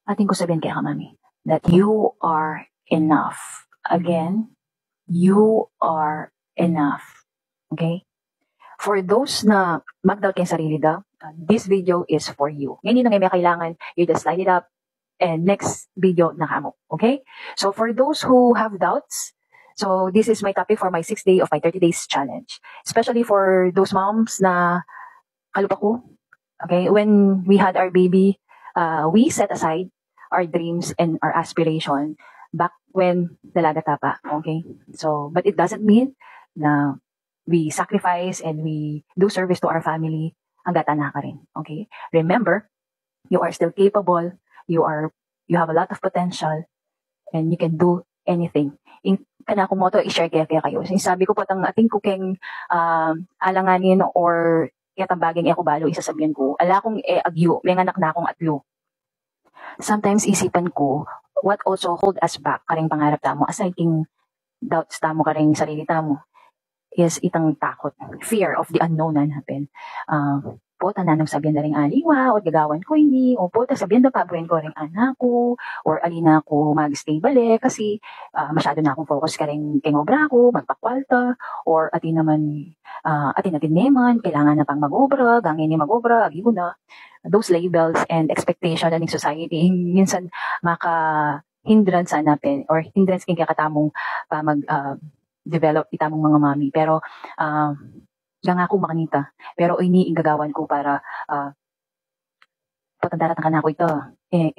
ating ko sabihin kay Mami that you are enough. Again, you are enough. Okay? For those na mag-doubt kayo sarili daw, this video is for you. Ngayon na may kailangan, you just slide it up and next video na kamo. Okay? So for those who have doubts, so this is my topic for my 6th day of my 30 days challenge. Especially for those moms na kalupa ko. Okay? When we had our baby, we set aside our dreams and our aspiration back when dalaga pa. Okay? So, but it doesn't mean na we sacrifice and we do service to our family hanggat anak ka rin. Okay? Remember, you are still capable, you have a lot of potential, and you can do anything. Kana ko mo to i-share kayo. Sabi ko po tang ating ko keng alanganin or katang baging ako balo isasabihan ko. Ala kong agyo, may anak na akong atlo. Sometimes isipan ko, what also hold us back karing pangarap tamo aside king doubts tamo karing sarili tamo is itang takot, fear of the unknown na happen. Po, tananong sabihan na rin aliwa, o gagawan ko hindi, o po, sabihan na pabuhin ko rin anak ko, or alina ko mag-stay balik, kasi masyado na akong focus ka rin kingobra ko, magpakwalta, or atin natin neman, kailangan na pang mag-obra, gangin ni mag-obra, agibo na. Those labels and expectation ng society, minsan hindrance hanapin, or hindrance king kakatamong pa develop itamong mga mami. Pero, nga ako makanita. Pero ini gagawan ko para patandarat na ako ito.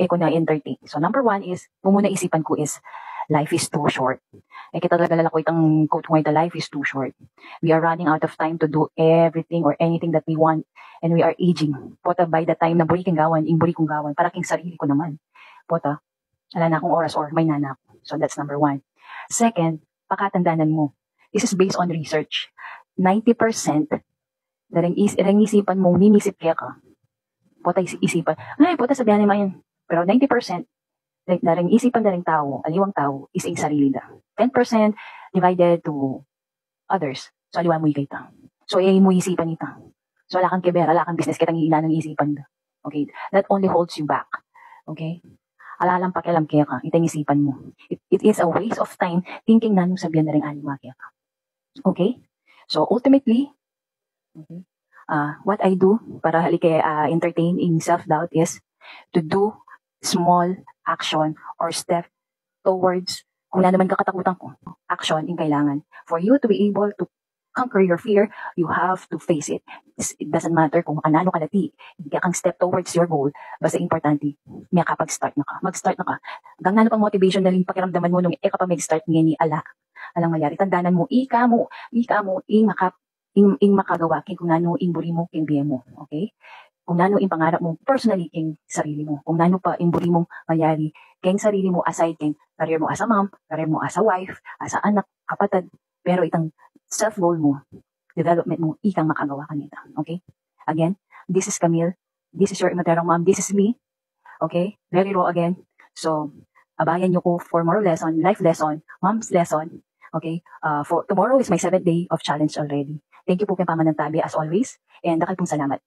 Ko na entertain. So number 1 is, muna isipan ko is, life is too short. Kita talaga ko itang quote ko ito, life is too short. We are running out of time to do everything or anything that we want. And we are aging. Pota, by the time na buri kong gawan, buri kong gawan, para king sarili ko naman. Pota, wala na akong oras or may nanak. So that's number 1. Second, pakatandanan mo. This is based on research. 90% daring isipan mong ninisip kaya ka. Pota isipan. Ay, pota sabihan naman yun. Pero 90% daring isipan daring tao, aliwang tao, is ang sarili da. 10% divided to others. So, aliwan mo ikita. So, mo isipan ita. So, wala kang kibera, wala kang business, kitang ilan ng isipan da. Okay? That only holds you back. Okay? Alalang pakialam kaya ka, itang isipan mo. It is a waste of time thinking na nung sabihan na rin aliwa kaya ka. Okay? So, ultimately, what I do para entertain in self-doubt is to do small action or step towards kung na naman kakatakutan ko, action in kailangan. For you to be able to conquer your fear, you have to face it. It doesn't matter kung anano kalati, hindi kang step towards your goal, basta importante, may kapag-start na ka. Mag-start na ka. Hanggang nano pang motivation na rin pakiramdaman mo nung ka pa mag-start ngayon ni alang mayari. Tandanan mo, ika mo, makagawa, kung nano imburi mo, king biya mo. Okay? Kung nano pangarap mo, personally, king sarili mo. Kung nano pa imburi mong mayari, king sarili mo, aside king career mo as a mom, career mo as a wife, as a anak, kapatid, pero itang self-goal mo, development mo, ikang makagawa kanita. Okay? Again, this is Camille. This is your immaterong mom. This is me. Okay? Very raw again. So, abayan nyo ko for more lesson, life lesson, mom's lesson. Okay? For tomorrow is my 7th day of challenge already. Thank you po kay Pamanang Tabi as always. And dakal pong salamat.